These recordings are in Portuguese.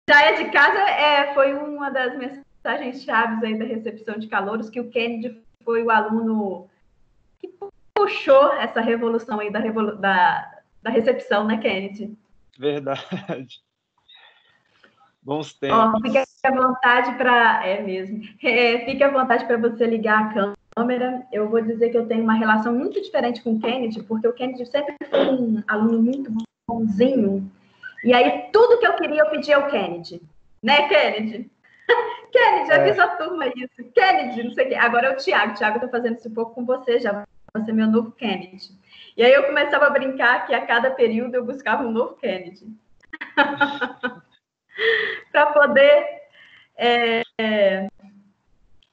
Já é de casa, foi uma das mensagens chaves aí da recepção de calouros, que o Kennedy foi o aluno que puxou essa revolução aí da recepção, né, Kennedy? Verdade. Bons tempos. Fique à vontade para... É mesmo. Fique à vontade para você ligar a câmera. Eu vou dizer que eu tenho uma relação muito diferente com o Kennedy, porque o Kennedy sempre foi um aluno muito bonzinho. E aí, tudo que eu queria, eu pedia ao Kennedy. Né, Kennedy? Kennedy, avisa a turma isso. Kennedy, não sei o quê. Agora é o Thiago. Thiago está fazendo isso um pouco com você, já você é meu novo Kennedy. E aí eu começava a brincar que a cada período eu buscava um novo Kennedy. Para poder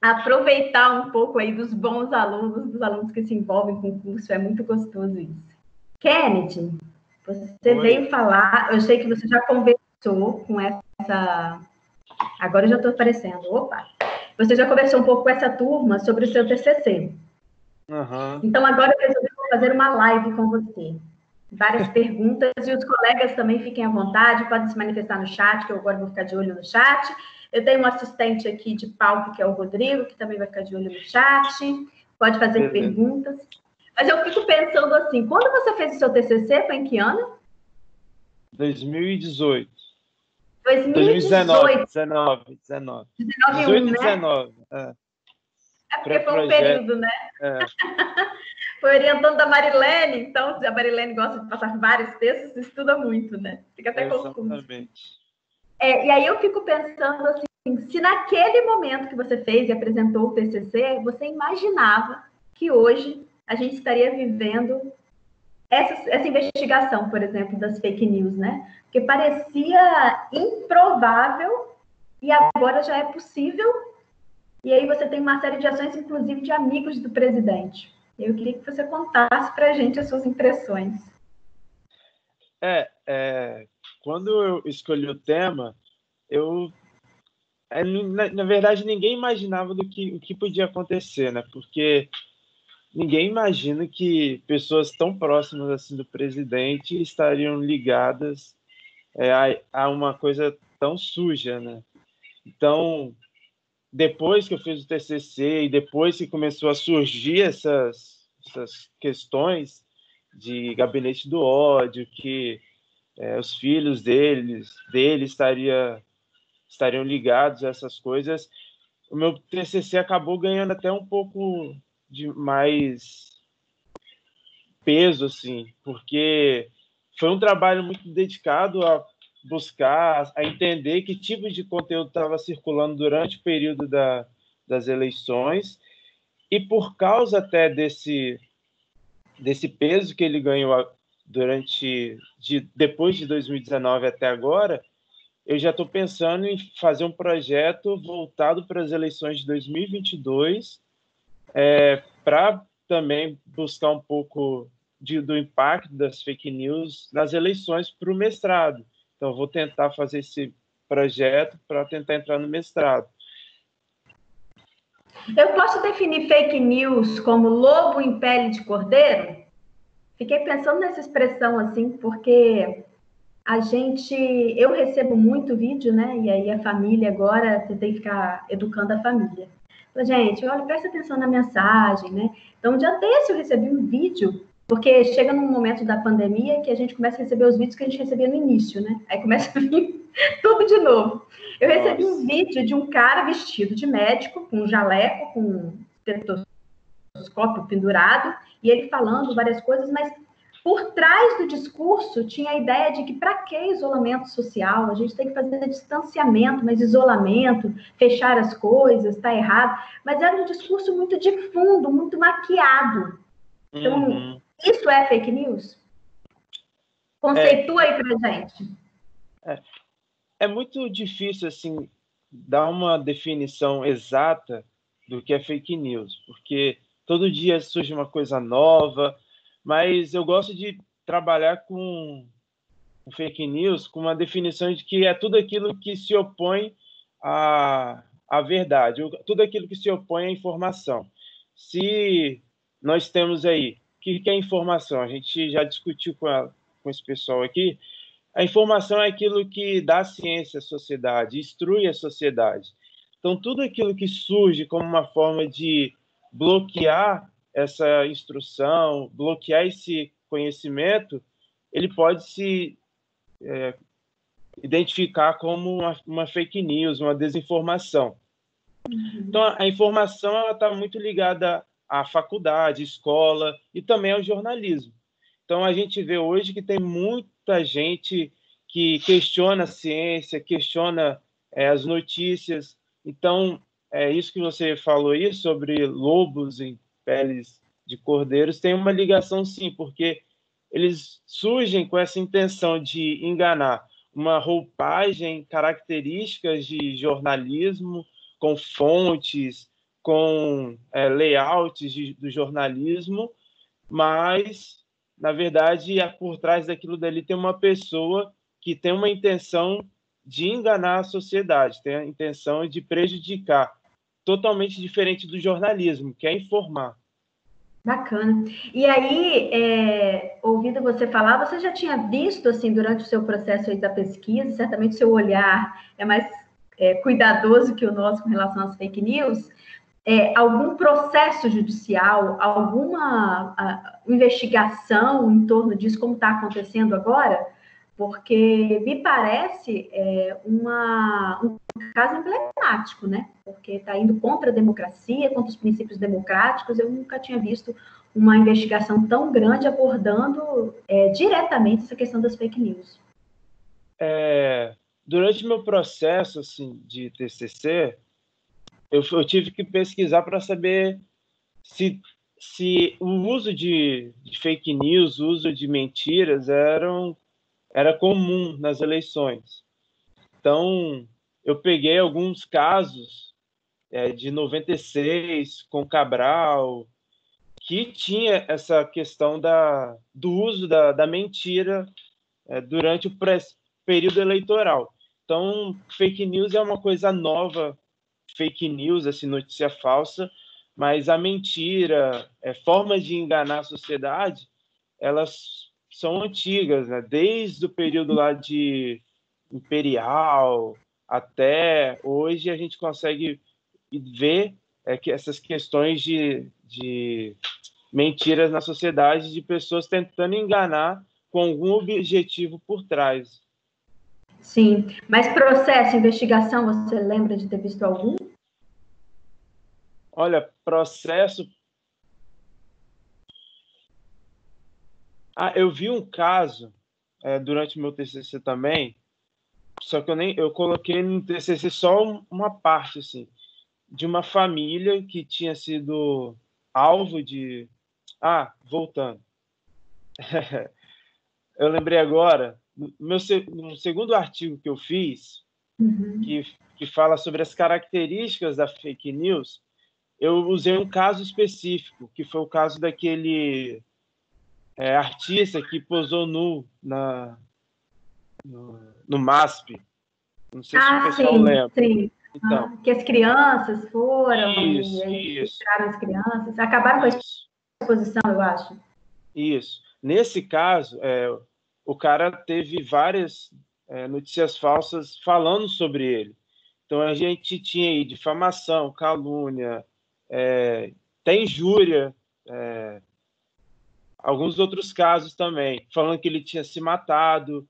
aproveitar um pouco aí dos bons alunos, dos alunos que se envolvem com o curso. É muito gostoso isso. Kennedy, você veio falar, eu sei que você já conversou com essa... Agora eu já estou aparecendo. Opa! Você já conversou um pouco com essa turma sobre o seu TCC. Uhum. Então, agora eu resolvi fazer uma live com você. Várias perguntas, e os colegas também fiquem à vontade, podem se manifestar no chat, que eu agora vou ficar de olho no chat. Eu tenho um assistente aqui de palco, que é o Rodrigo, que também vai ficar de olho no chat. Pode fazer perguntas. Mas eu fico pensando assim, quando você fez o seu TCC, foi em que ano? 2018. 2018. 19. 19 18 e né? 19. É porque foi um período, né? Foi orientando da Marilene, então a Marilene gosta de passar vários textos, estuda muito, né? Fica até confuso. Exatamente. E aí eu fico pensando assim, se naquele momento que você fez e apresentou o TCC, você imaginava que hoje a gente estaria vivendo essa investigação, por exemplo, das fake news, né? Porque parecia improvável e agora já é possível. E aí você tem uma série de ações, inclusive de amigos do presidente. Eu queria que você contasse para a gente as suas impressões. Quando eu escolhi o tema, na verdade, ninguém imaginava o que podia acontecer, né? Porque ninguém imagina que pessoas tão próximas assim do presidente estariam ligadas a uma coisa tão suja, né? Então, depois que eu fiz o TCC e depois que começou a surgir essas questões de gabinete do ódio, que os filhos dele estariam ligados a essas coisas, o meu TCC acabou ganhando até um pouco de mais peso, assim, porque foi um trabalho muito dedicado a buscar, a entender que tipo de conteúdo estava circulando durante o período das eleições, e por causa até desse peso que ele ganhou depois de 2019 até agora, eu já estou pensando em fazer um projeto voltado para as eleições de 2022, para também buscar um pouco do impacto das fake news nas eleições para o mestrado. Então, eu vou tentar fazer esse projeto para tentar entrar no mestrado. Eu posso definir fake news como lobo em pele de cordeiro? Fiquei pensando nessa expressão assim, porque eu recebo muito vídeo, né? E aí a família agora, você tem que ficar educando a família. Gente, olha, presta atenção na mensagem, né? Então, um dia desse eu recebi um vídeo, porque chega num momento da pandemia que a gente começa a receber os vídeos que a gente recebia no início, né? Aí começa a vir tudo de novo. Eu recebi um vídeo de um cara vestido de médico, com um jaleco, com um estetoscópio pendurado, e ele falando várias coisas, mas por trás do discurso tinha a ideia de que para que isolamento social? A gente tem que fazer distanciamento, mas isolamento, fechar as coisas, está errado. Mas era um discurso muito de fundo, muito maquiado. Então, isso é fake news? Conceitua aí para gente. É muito difícil, assim, dar uma definição exata do que é fake news, porque todo dia surge uma coisa nova, mas eu gosto de trabalhar com fake news com uma definição de que é tudo aquilo que se opõe à verdade, tudo aquilo que se opõe à informação. Se nós temos aí, o que é informação? A gente já discutiu com esse pessoal aqui, A informação é aquilo que dá ciência à sociedade, instrui a sociedade. Então, tudo aquilo que surge como uma forma de bloquear essa instrução, bloquear esse conhecimento, ele pode se identificar como uma fake news, uma desinformação. Então, a informação está muito ligada à faculdade, escola e também ao jornalismo. Então, a gente vê hoje que tem muita gente que questiona a ciência, questiona as notícias. Então, é isso que você falou aí sobre lobos em peles de cordeiros, tem uma ligação, sim, porque eles surgem com essa intenção de enganar, uma roupagem, características de jornalismo, com fontes, com layouts do jornalismo, mas, na verdade, por trás daquilo dali tem uma pessoa que tem uma intenção de enganar a sociedade, tem a intenção de prejudicar, totalmente diferente do jornalismo, que é informar. Bacana. E aí, ouvindo você falar, você já tinha visto, assim, durante o seu processo aí da pesquisa, certamente o seu olhar é mais cuidadoso que o nosso com relação às fake news, algum processo judicial, alguma investigação em torno disso, como está acontecendo agora? Porque me parece um caso emblemático, né? Porque está indo contra a democracia, contra os princípios democráticos. Eu nunca tinha visto uma investigação tão grande abordando diretamente essa questão das fake news. Durante meu processo assim, de TCC, eu tive que pesquisar para saber se o uso de fake news, o uso de mentiras era comum nas eleições. Então, eu peguei alguns casos de 96 com Cabral, que tinha essa questão do uso da mentira durante o período eleitoral. Então, fake news é uma coisa nova, fake news, assim, notícia falsa, mas a mentira, formas de enganar a sociedade, elas são antigas, né? Desde o período lá de imperial até hoje, a gente consegue ver que essas questões de mentiras na sociedade, de pessoas tentando enganar com algum objetivo por trás. Sim, mas processo, investigação, você lembra de ter visto algum? Olha, processo... eu vi um caso durante o meu TCC também, só que eu coloquei no TCC só uma parte, assim, de uma família que tinha sido alvo de... voltando. Eu lembrei agora, no segundo artigo que eu fiz, que fala sobre as características da fake news, eu usei um caso específico, que foi o caso daquele artista que posou nu no MASP. Não sei se o pessoal lembra. Sim. Então, que as crianças foram isso. tiraram as crianças, acabaram com a exposição, eu acho. Isso. Nesse caso, o cara teve várias notícias falsas falando sobre ele. Então, a gente tinha aí difamação, calúnia, até injúria, alguns outros casos também, falando que ele tinha se matado.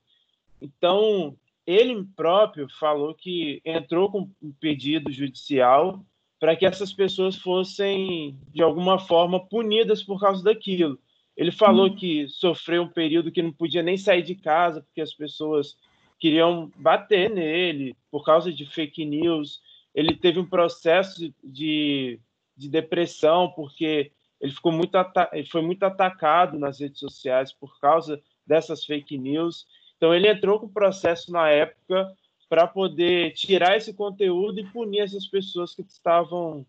Então, ele próprio falou que entrou com um pedido judicial para que essas pessoas fossem, de alguma forma, punidas por causa daquilo. Ele falou que sofreu um período que não podia nem sair de casa, porque as pessoas queriam bater nele por causa de fake news. Ele teve um processo de depressão, porque ele foi muito atacado nas redes sociais por causa dessas fake news. Então, ele entrou com o processo na época para poder tirar esse conteúdo e punir essas pessoas que estavam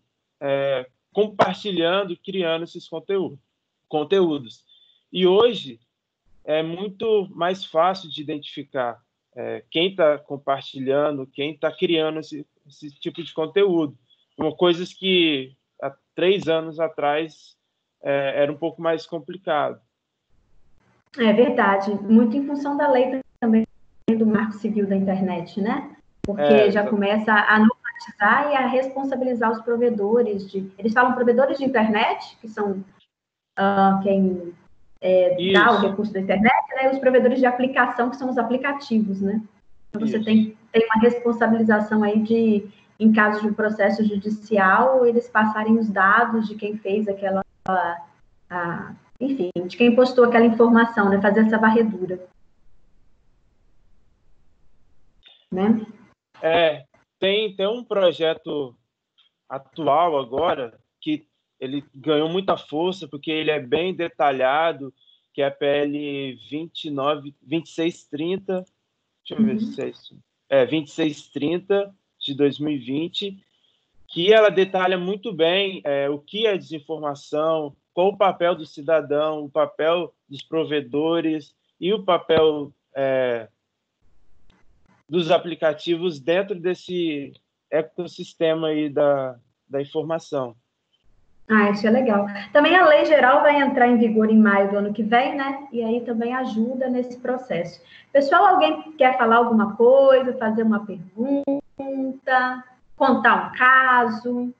compartilhando, criando esses conteúdos. E hoje é muito mais fácil de identificar quem está compartilhando, quem está criando esse tipo de conteúdo. Coisas que há 3 anos atrás era um pouco mais complicado. É verdade, muito em função da lei também do Marco Civil da Internet, né? Porque já Exatamente. começa a normatizar e a responsabilizar os provedores eles falam provedores de internet, que são quem dá o Isso, recurso da internet, né? E os provedores de aplicação, que são os aplicativos, né? Então, você isso. tem uma responsabilização aí em caso de um processo judicial, eles passarem os dados de quem fez aquela, enfim, de quem postou aquela informação, né? Fazer essa varredura, né? Tem um projeto atual agora que ele ganhou muita força porque ele é bem detalhado, que é a PL 2630, deixa eu ver se é isso. 2630 de 2020, que ela detalha muito bem o que é desinformação, qual o papel do cidadão, o papel dos provedores e o papel dos aplicativos dentro desse ecossistema aí da informação. Isso é legal. Também a lei geral vai entrar em vigor em maio do ano que vem, né? E aí também ajuda nesse processo. Pessoal, alguém quer falar alguma coisa, fazer uma pergunta, contar um caso?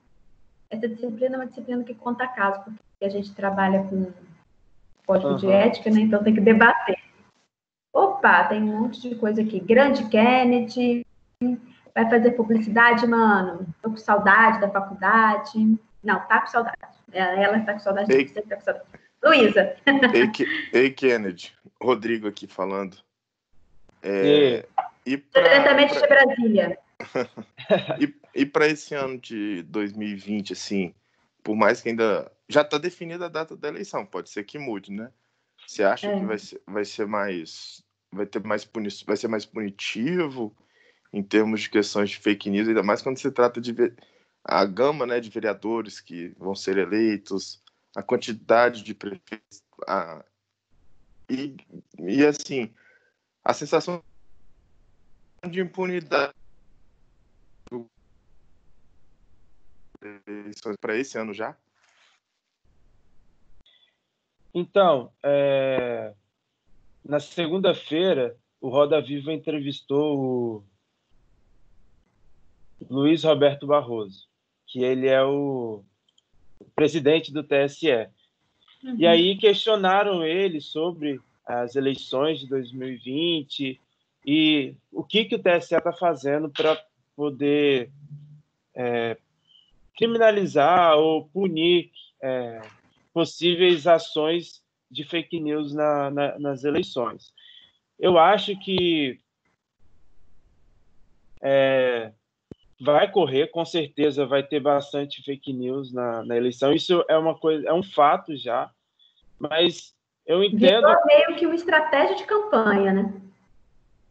Essa disciplina é uma disciplina que conta caso, porque a gente trabalha com código de ética, né? Então tem que debater. Opa, tem um monte de coisa aqui. Grande Kennedy, vai fazer publicidade, mano? Tô com saudade da faculdade. Não, tá com saudade. Ela tá com saudade, Ei, sempre tá com saudade. Luísa. Ei, Kennedy, Rodrigo aqui falando. Diretamente de Brasília. E para esse ano de 2020, assim, por mais que ainda já está definida a data da eleição, pode ser que mude, né? Você acha que vai ser mais punitivo em termos de questões de fake news, ainda mais quando se trata de a gama, né, de vereadores que vão ser eleitos, a quantidade de prefeitos, e assim, a sensação de impunidade para esse ano já? Então, na segunda-feira, o Roda Viva entrevistou o Luiz Roberto Barroso, que ele é o presidente do TSE. E aí questionaram ele sobre as eleições de 2020 e o que o TSE está fazendo para poder criminalizar ou punir possíveis ações de fake news nas eleições. Eu acho que vai correr, com certeza vai ter bastante fake news na eleição. Isso é uma coisa, é um fato já, mas eu entendo. Virou meio que uma estratégia de campanha, né?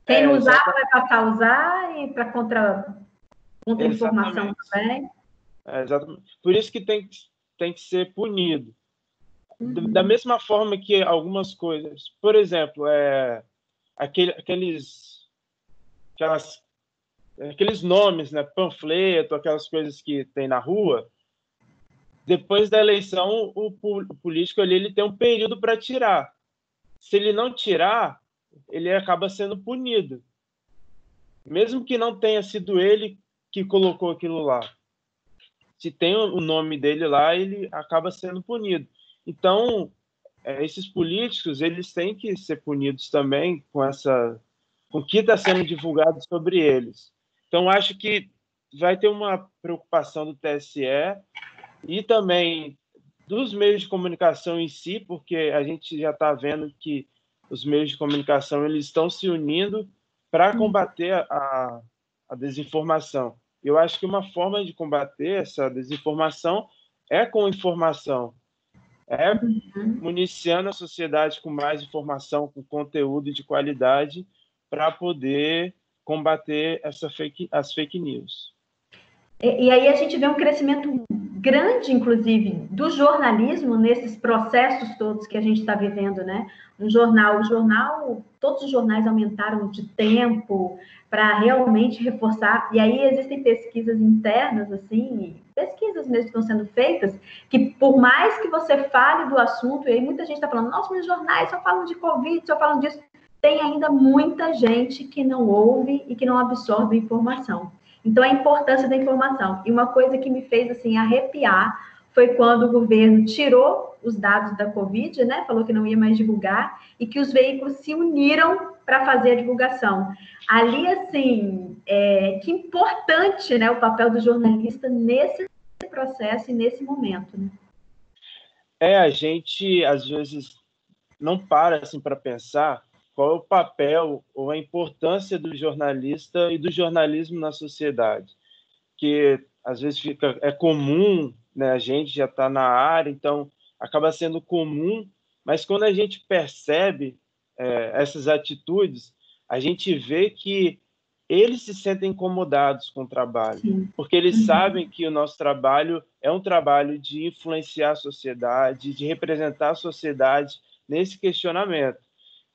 Quem não usar vai passar a usar e para contra-informação também. Exatamente. Por isso que tem que ser punido. Da mesma forma que algumas coisas, por exemplo, aqueles nomes, né, panfleto, aquelas coisas que tem na rua, depois da eleição, o político ali, ele tem um período para tirar. Se ele não tirar, ele acaba sendo punido. Mesmo que não tenha sido ele que colocou aquilo lá. Se tem o nome dele lá, ele acaba sendo punido. Então, esses políticos, eles têm que ser punidos também com o que está sendo divulgado sobre eles. Então, acho que vai ter uma preocupação do TSE e também dos meios de comunicação em si, porque a gente já está vendo que os meios de comunicação eles estão se unindo para combater a desinformação. Eu acho que uma forma de combater essa desinformação é com informação, municiando a sociedade com mais informação, com conteúdo de qualidade, para poder combater as fake news. E aí a gente vê um crescimento grande, inclusive, do jornalismo nesses processos todos que a gente está vivendo, né? Todos os jornais aumentaram de tempo para realmente reforçar. E aí existem pesquisas internas, assim, pesquisas mesmo que estão sendo feitas, que por mais que você fale do assunto, e aí muita gente está falando, nossa, meus jornais só falam de Covid, só falam disso. tem ainda muita gente que não ouve e que não absorve informação. Então, a importância da informação. E uma coisa que me fez, assim, arrepiar foi quando o governo tirou os dados da Covid, né? Falou que não ia mais divulgar e que os veículos se uniram para fazer a divulgação. Ali, assim, que importante, né, o papel do jornalista nesse processo e nesse momento, né? A gente, às vezes, não para assim, para pensar qual é o papel ou a importância do jornalista e do jornalismo na sociedade. Que, às vezes, é comum, né, a gente já está na área, então acaba sendo comum, mas quando a gente percebe essas atitudes, a gente vê que eles se sentem incomodados com o trabalho, Sim. porque eles sabem que o nosso trabalho é um trabalho de influenciar a sociedade, de representar a sociedade nesse questionamento.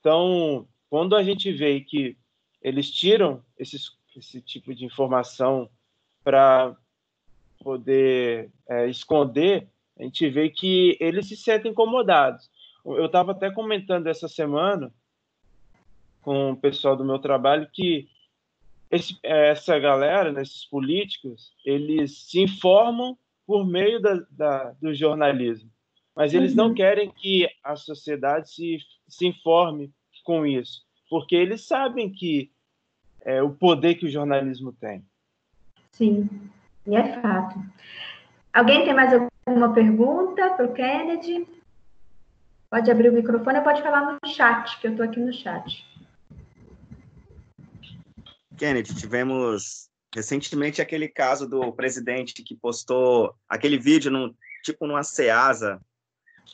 Então, quando a gente vê que eles tiram esse tipo de informação para poder esconder, a gente vê que eles se sentem incomodados. Eu estava até comentando essa semana com o pessoal do meu trabalho que essa galera, né, esses políticos, eles se informam por meio do jornalismo, mas eles não querem que a sociedade se informe com isso, porque eles sabem que o poder que o jornalismo tem. Sim, e é fato. Alguém tem mais alguma pergunta para o Kennedy? Pode abrir o microfone ou pode falar no chat, que eu estou aqui no chat. Kennedy, tivemos recentemente aquele caso do presidente que postou aquele vídeo tipo numa Ceasa,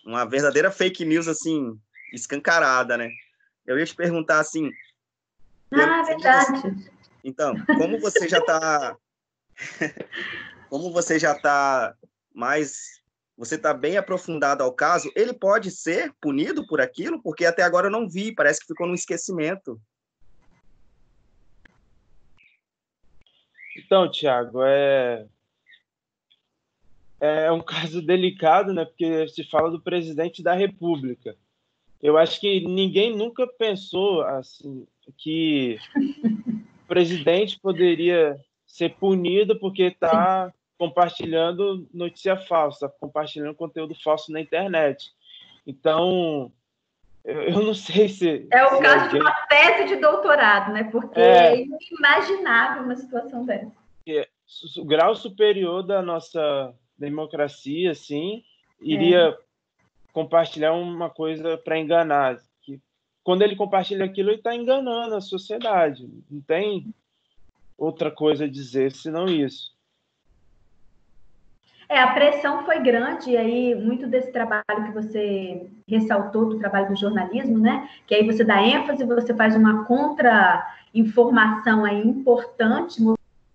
uma verdadeira fake news, assim, escancarada, né? Eu ia te perguntar, assim... Verdade. Então, como você já está... como você já está mais... Você está bem aprofundado ao caso, ele pode ser punido por aquilo? Porque até agora eu não vi, parece que ficou no esquecimento. Então, Thiago, é um caso delicado, né? Porque se fala do presidente da República. Eu acho que ninguém nunca pensou assim que o presidente poderia ser punido porque está compartilhando notícia falsa, compartilhando conteúdo falso na internet. Então, eu não sei se... É o caso de uma tese de doutorado, né? Porque é inimaginável uma situação dessa. O grau superior da nossa democracia, assim, iria compartilhar uma coisa para enganar. Que, quando ele compartilha aquilo, ele está enganando a sociedade. Não tem outra coisa a dizer senão isso. A pressão foi grande, e aí muito desse trabalho que você ressaltou, do trabalho do jornalismo, né? Que aí você dá ênfase, você faz uma contra-informação aí importante,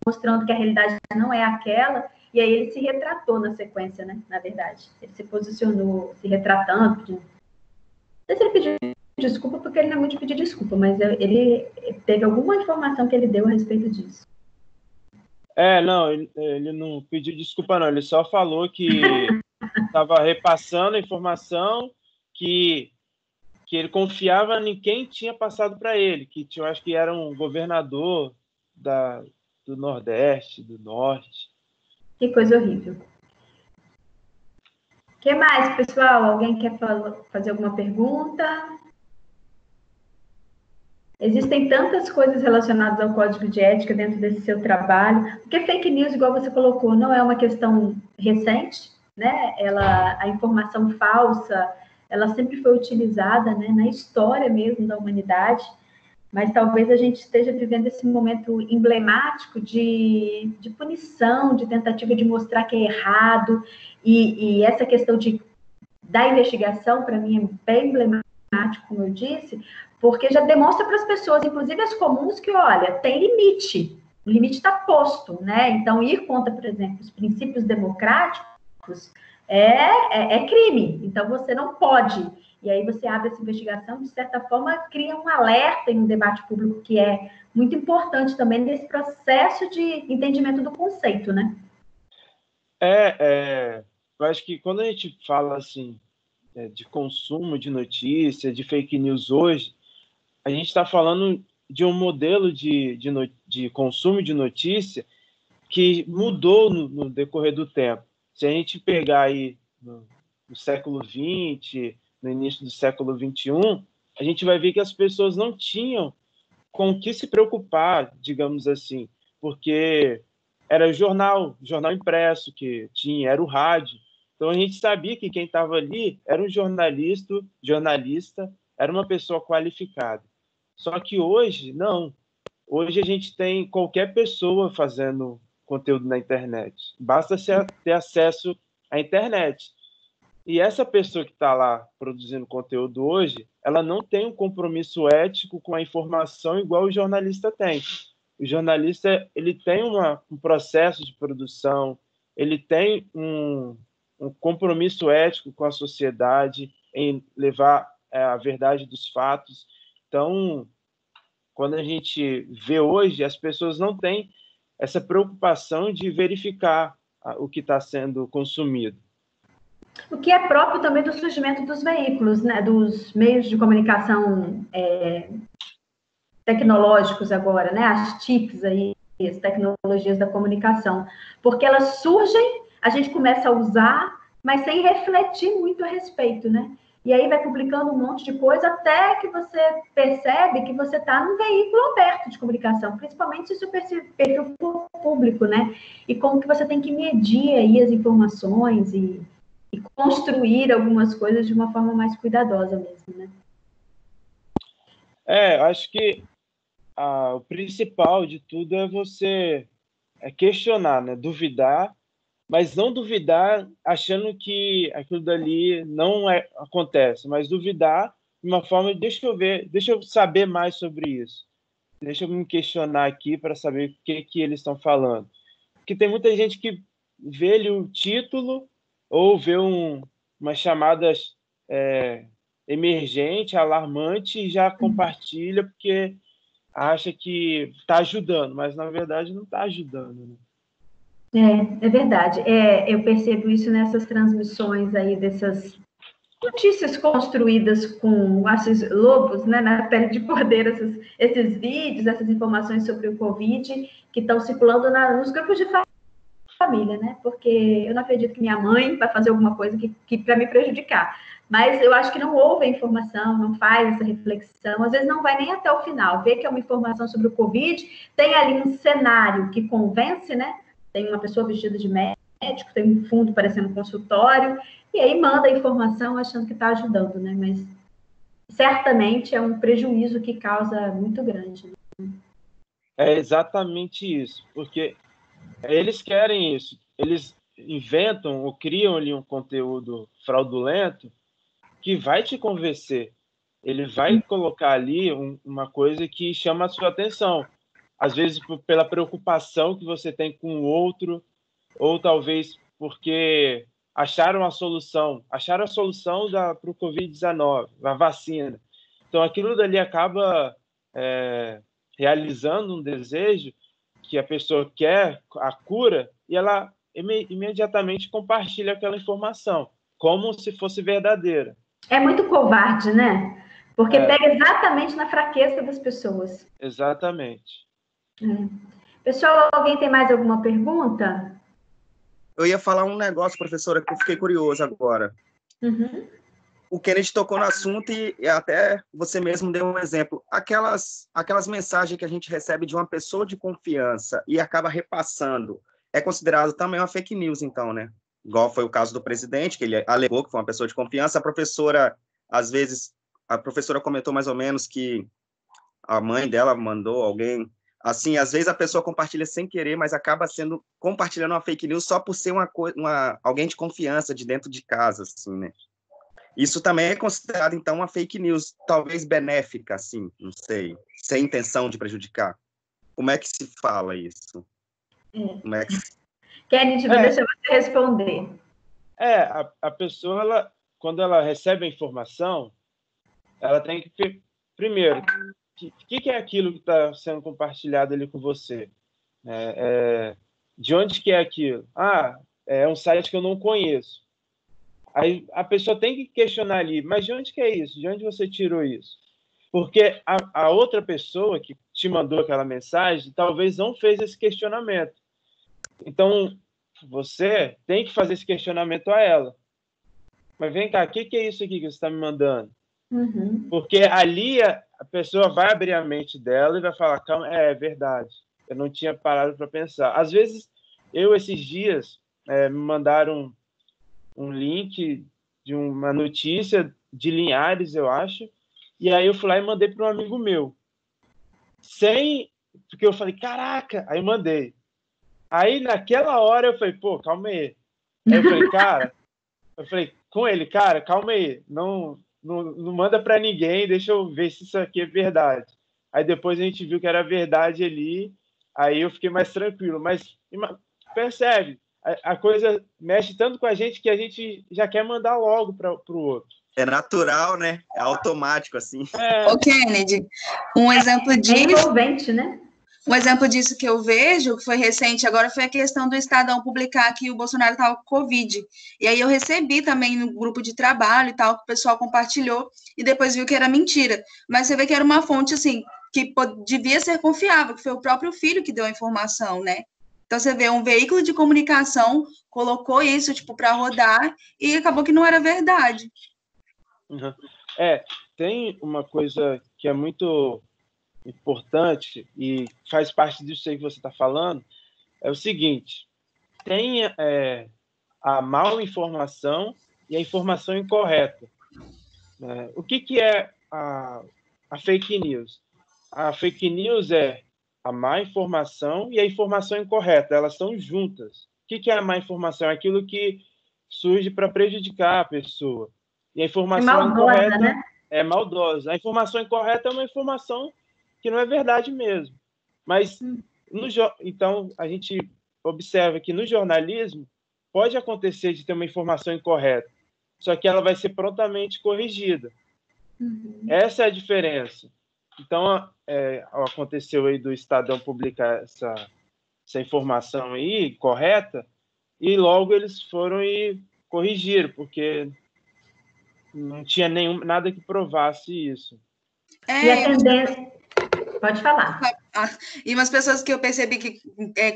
mostrando que a realidade não é aquela, e aí ele se retratou na sequência, né? Na verdade. Ele se posicionou, se retratando, pedindo... Não sei se ele pediu desculpa, porque ele não é muito de pedir desculpa, mas ele teve alguma informação que ele deu a respeito disso. Não, ele não pediu desculpa, não. Ele só falou que estava repassando a informação que ele confiava em quem tinha passado para ele, que eu acho que era um governador do Nordeste, do Norte. Que coisa horrível. O que mais, pessoal? Alguém quer fazer alguma pergunta? Existem tantas coisas relacionadas ao código de ética dentro desse seu trabalho, porque fake news, igual você colocou, não é uma questão recente, né? A informação falsa, ela sempre foi utilizada, né, na história mesmo da humanidade, mas talvez a gente esteja vivendo esse momento emblemático de punição, de tentativa de mostrar que é errado, e essa questão da investigação, para mim, é bem emblemático, como eu disse, porque já demonstra para as pessoas, inclusive as comuns, que, olha, tem limite, o limite está posto, né? Então, ir contra, por exemplo, os princípios democráticos é crime, então você não pode. E aí você abre essa investigação, de certa forma, cria um alerta em um debate público que é muito importante também nesse processo de entendimento do conceito, né? Eu acho que quando a gente fala assim de consumo de notícia, de fake news hoje, a gente está falando de um modelo de consumo de notícia que mudou no decorrer do tempo. Se a gente pegar aí no século XX, no início do século XXI, a gente vai ver que as pessoas não tinham com o que se preocupar, digamos assim, porque era jornal impresso que tinha, era o rádio. Então a gente sabia que quem estava ali era um jornalista, era uma pessoa qualificada. Só que hoje, não. Hoje a gente tem qualquer pessoa fazendo conteúdo na internet. Basta ter acesso à internet. E essa pessoa que está lá produzindo conteúdo hoje, ela não tem um compromisso ético com a informação igual o jornalista tem. O jornalista ele tem um processo de produção, ele tem um compromisso ético com a sociedade em levar a verdade dos fatos. Então, quando a gente vê hoje, as pessoas não têm essa preocupação de verificar o que está sendo consumido. O que é próprio também do surgimento dos veículos, né, dos meios de comunicação tecnológicos agora, né, as TICs aí, as tecnologias da comunicação, porque elas surgem, a gente começa a usar, mas sem refletir muito a respeito, né? E aí vai publicando um monte de coisa até que você percebe que você está num veículo aberto de comunicação, principalmente se o perfil público, né? E como que você tem que medir aí as informações e construir algumas coisas de uma forma mais cuidadosa mesmo, né? Acho que o principal de tudo é você questionar, né? Duvidar, mas não duvidar achando que aquilo dali não acontece, mas duvidar de uma forma de, deixa eu saber mais sobre isso. Deixa eu me questionar aqui para saber o que eles estão falando. Porque tem muita gente que vê ali o título ou vê uma chamada emergente, alarmante e já compartilha porque acha que está ajudando, mas na verdade não está ajudando. Né? É verdade. Eu percebo isso nessas transmissões aí dessas notícias construídas com esses lobos, né, na pele de cordeiro, esses vídeos, essas informações sobre o Covid que estão circulando nos grupos de família, né? Porque eu não acredito que minha mãe vai fazer alguma coisa que para me prejudicar. Mas eu acho que não houve a informação, não faz essa reflexão, às vezes não vai nem até o final, vê que é uma informação sobre o Covid, tem ali um cenário que convence, né? Tem uma pessoa vestida de médico, tem um fundo parecendo um consultório, e aí manda a informação achando que está ajudando, né? Mas certamente é um prejuízo que causa muito grande. Né? É exatamente isso, porque eles querem isso, eles inventam ou criam ali um conteúdo fraudulento que vai te convencer, ele vai colocar ali uma coisa que chama a sua atenção, às vezes pela preocupação que você tem com o outro, ou talvez porque acharam a solução para o Covid-19, a vacina. Então, aquilo dali acaba realizando um desejo que a pessoa quer, a cura, e ela imediatamente compartilha aquela informação, como se fosse verdadeira. É muito covarde, né? Porque pega exatamente na fraqueza das pessoas. Exatamente. Pessoal, alguém tem mais alguma pergunta? Eu ia falar um negócio, professora, que eu fiquei curioso agora. Uhum. O Kennedy tocou no assunto e até você mesmo deu um exemplo. Aquelas mensagens que a gente recebe de uma pessoa de confiança e acaba repassando, é considerado também uma fake news, então, né? Igual foi o caso do presidente, que ele alegou que foi uma pessoa de confiança. A professora, às vezes, comentou mais ou menos que a mãe dela mandou alguém. Assim, às vezes a pessoa compartilha sem querer, mas acaba compartilhando uma fake news só por ser alguém de confiança de dentro de casa, assim, né? Isso também é considerado, então, uma fake news, talvez benéfica, assim, não sei, sem intenção de prejudicar. Como é que se fala isso? Como é que... Kennedy, vou deixar você responder. A pessoa, quando ela recebe a informação, ela tem que, primeiro, o que é aquilo que está sendo compartilhado ali com você? De onde que é aquilo? É um site que eu não conheço. Aí a pessoa tem que questionar ali, mas de onde que é isso? De onde você tirou isso? Porque a outra pessoa que te mandou aquela mensagem talvez não fez esse questionamento. Então, você tem que fazer esse questionamento a ela. Mas vem cá, o que é isso aqui que você está me mandando? Uhum. Porque ali a pessoa vai abrir a mente dela e vai falar, calma, é verdade, eu não tinha parado para pensar. Às vezes, esses dias, me mandaram um link de uma notícia de Linhares, eu acho, e aí eu fui lá e mandei para um amigo meu. Porque eu falei, caraca, aí eu mandei. Aí, naquela hora, eu falei, pô, calma aí. Aí eu falei com ele, cara, calma aí, não manda para ninguém, deixa eu ver se isso aqui é verdade. Aí depois a gente viu que era verdade ali, aí eu fiquei mais tranquilo. Mas percebe, a coisa mexe tanto com a gente já quer mandar logo para o outro. É natural, né? É automático, assim. Ô, Kennedy, um exemplo disso... É envolvente, né? Um exemplo disso que eu vejo, que foi recente agora, foi a questão do Estadão publicar que o Bolsonaro estava com Covid. E aí eu recebi também no grupo de trabalho e tal, que o pessoal compartilhou, e depois viu que era mentira. Mas você vê que era uma fonte, assim, que devia ser confiável, que foi o próprio filho que deu a informação, né? Então você vê, um veículo de comunicação colocou isso, tipo, para rodar, e acabou que não era verdade. Uhum. Tem uma coisa que é muito importante e faz parte disso aí que você está falando, é o seguinte, tem a mal informação e a informação incorreta. O que é a fake news? A fake news é a má informação e a informação incorreta, elas estão juntas. O que é a má informação? É aquilo que surge para prejudicar a pessoa. E a informação incorreta, né? É maldosa. A informação incorreta é uma informação que não é verdade mesmo. Mas, então, a gente observa que no jornalismo pode acontecer de ter uma informação incorreta, só que ela vai ser prontamente corrigida. Uhum. Essa é a diferença. Então, aconteceu aí do Estadão publicar essa informação aí correta, e logo eles foram e corrigiram, porque não tinha nada que provasse isso. E a tendência... Pode falar. E umas pessoas que eu percebi que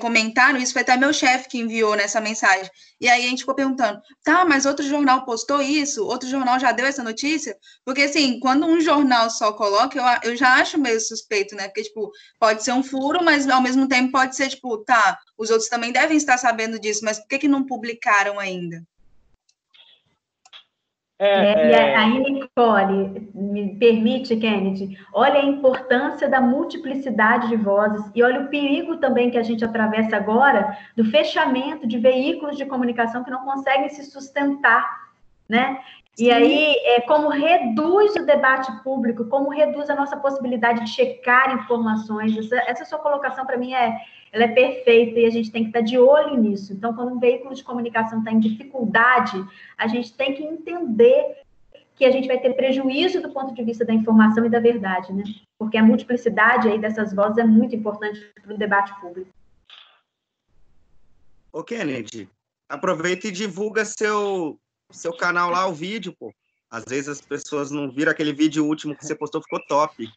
comentaram, isso foi até meu chefe que enviou nessa mensagem. E aí a gente ficou perguntando, tá, mas outro jornal postou isso? Outro jornal já deu essa notícia? Porque, assim, quando um jornal só coloca, eu já acho meio suspeito, né? Porque, tipo, pode ser um furo, mas ao mesmo tempo pode ser, tipo, tá, os outros também devem estar sabendo disso, mas por que não publicaram ainda? E aí, Nicole, me permite, Kennedy, olha a importância da multiplicidade de vozes e olha o perigo também que a gente atravessa agora do fechamento de veículos de comunicação que não conseguem se sustentar, né? E aí, como reduz o debate público, como reduz a nossa possibilidade de checar informações. Essa sua colocação, para mim, ela é perfeita e a gente tem que estar de olho nisso. Então, quando um veículo de comunicação está em dificuldade, a gente tem que entender que a gente vai ter prejuízo do ponto de vista da informação e da verdade, né? Porque a multiplicidade aí dessas vozes é muito importante para o debate público. Ô, Kennedy, aproveita e divulga seu canal lá, o vídeo, pô. Às vezes as pessoas não viram aquele vídeo último que você postou, ficou top.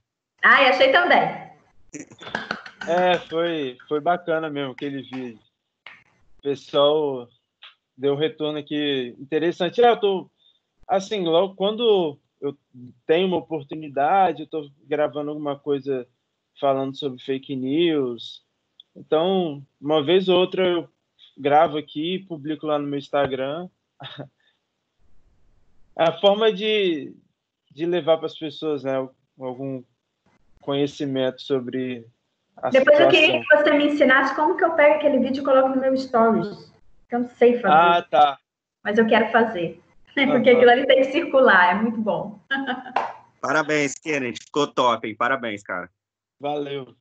Ah, eu achei também. Foi bacana mesmo aquele vídeo. O pessoal deu um retorno aqui interessante. Eu tô, assim, logo quando eu tenho uma oportunidade, eu tô gravando alguma coisa falando sobre fake news. Então, uma vez ou outra eu gravo aqui, publico lá no meu Instagram. A forma de levar para as pessoas, né, algum conhecimento sobre a Depois situação. eu queria que você me ensinasse como que eu pego aquele vídeo e coloco no meu stories. Eu não sei fazer. Ah, tá. Mas eu quero fazer. Porque aquilo ali tem que circular, é muito bom. Parabéns, Kennedy. Ficou top, hein? Parabéns, cara. Valeu.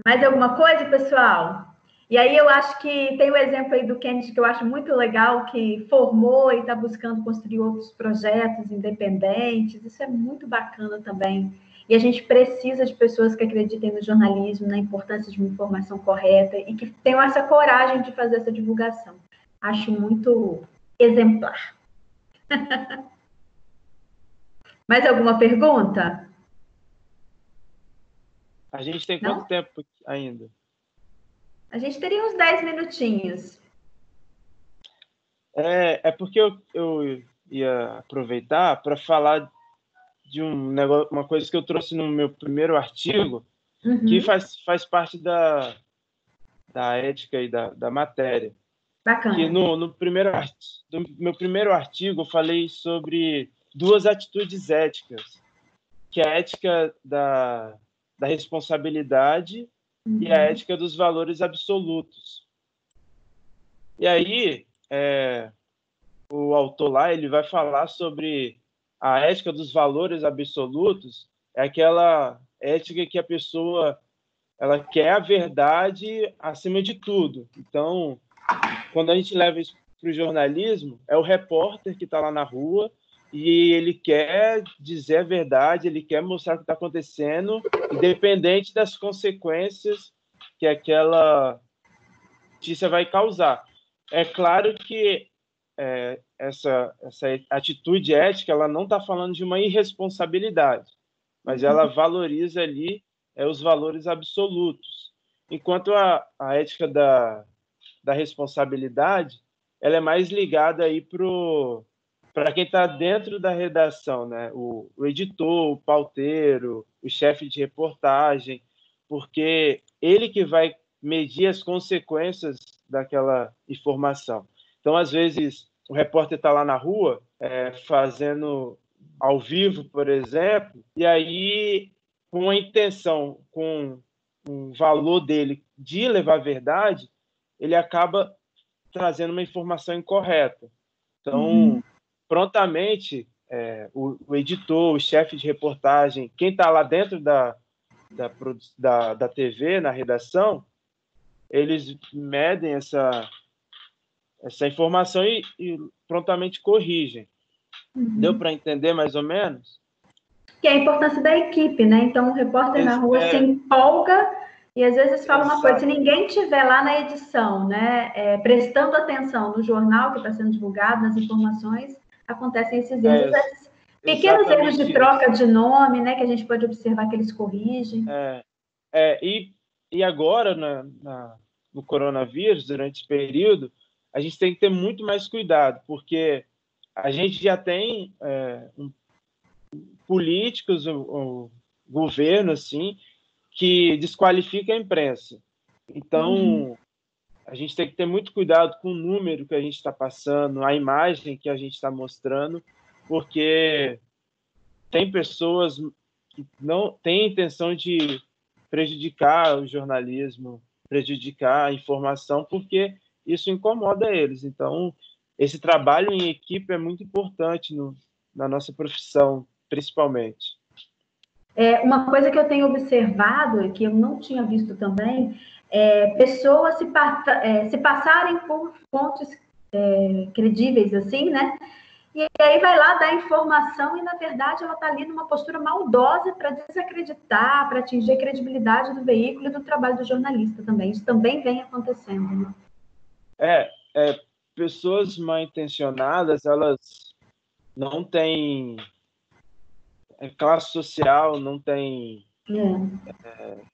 Mais alguma coisa, pessoal? E aí eu acho que tem o exemplo aí do Kennedy que eu acho muito legal, que formou e está buscando construir outros projetos independentes. Isso é muito bacana também. E a gente precisa de pessoas que acreditem no jornalismo, na importância de uma informação correta e que tenham essa coragem de fazer essa divulgação. Acho muito exemplar. Mais alguma pergunta? A gente tem Não? quanto tempo ainda? A gente teria uns 10 minutinhos. É porque eu ia aproveitar para falar de um negócio, uma coisa que eu trouxe no meu primeiro artigo, que faz parte da ética e da matéria. Bacana. Que no meu primeiro artigo eu falei sobre duas atitudes éticas, que é a ética da responsabilidade e a ética dos valores absolutos. E aí, o autor lá ele vai falar sobre a ética dos valores absolutos, é aquela ética que a pessoa ela quer a verdade acima de tudo. Então, quando a gente leva isso para o jornalismo, é o repórter que está lá na rua e ele quer dizer a verdade, ele quer mostrar o que está acontecendo, independente das consequências que aquela notícia vai causar. É claro que essa atitude ética ela não está falando de uma irresponsabilidade, mas ela valoriza ali os valores absolutos. Enquanto a ética da responsabilidade ela é mais ligada aí para quem está dentro da redação, né? O editor, o pauteiro, o chefe de reportagem, porque ele que vai medir as consequências daquela informação. Então, às vezes, o repórter está lá na rua fazendo ao vivo, por exemplo, e aí, com a intenção, com o valor dele de levar a verdade, ele acaba trazendo uma informação incorreta. Então, prontamente, o editor, o chefe de reportagem, quem está lá dentro da TV, na redação, eles medem essa informação e prontamente corrigem. Deu para entender mais ou menos? Que é a importância da equipe, né? Então, o repórter na rua se empolga e às vezes fala uma coisa. Se ninguém estiver lá na edição, né, prestando atenção no jornal que está sendo divulgado, nas informações, acontecem esses erros. Esses pequenos erros de troca de nome, né, que a gente pode observar que eles corrigem. E agora, no coronavírus, durante esse período, a gente tem que ter muito mais cuidado, porque a gente já tem políticos, o governo, assim, que desqualifica a imprensa. Então, a gente tem que ter muito cuidado com o número que a gente está passando, a imagem que a gente está mostrando, porque tem pessoas que não têm intenção de prejudicar o jornalismo, prejudicar a informação, porque isso incomoda eles. Então, esse trabalho em equipe é muito importante na nossa profissão, principalmente. Uma coisa que eu tenho observado e que eu não tinha visto também pessoas se passarem por fontes credíveis, assim, né? E aí vai lá dar informação e, na verdade, ela está ali numa postura maldosa para desacreditar, para atingir a credibilidade do veículo e do trabalho do jornalista também. Isso também vem acontecendo, né? Pessoas mal intencionadas, elas não têm classe social, não têm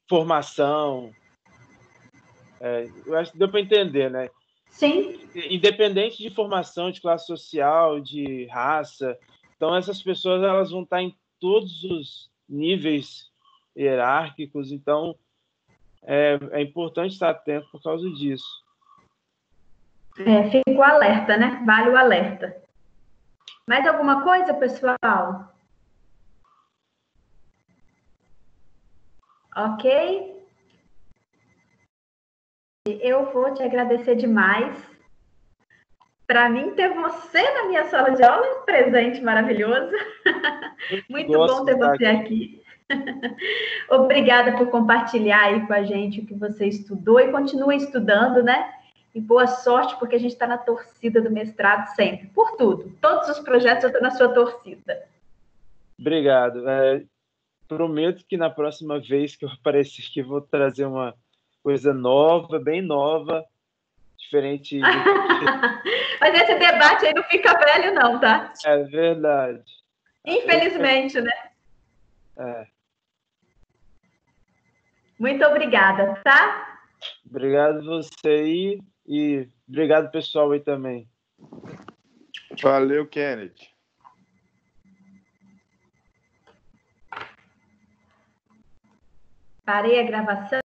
formação. Eu acho que deu para entender, né? Sim. Independente de formação, de classe social, de raça. Então, essas pessoas elas vão estar em todos os níveis hierárquicos. Então, é importante estar atento por causa disso. Fico alerta, né? Vale o alerta. Mais alguma coisa, pessoal? Ok? Eu vou te agradecer demais. Para mim, ter você na minha sala de aula é um presente maravilhoso. Muito bom ter você aqui. Obrigada por compartilhar aí com a gente o que você estudou e continua estudando, né? E boa sorte, porque a gente está na torcida do mestrado sempre, por tudo. Todos os projetos eu estou na sua torcida. Obrigado. Prometo que na próxima vez que eu aparecer aqui, eu vou trazer uma coisa nova, bem nova, diferente. Mas esse debate aí não fica velho, não, tá? É verdade. Infelizmente, né? É. Muito obrigada, tá? Obrigado você aí e obrigado pessoal aí também. Valeu, Kenneth. Parei a gravação.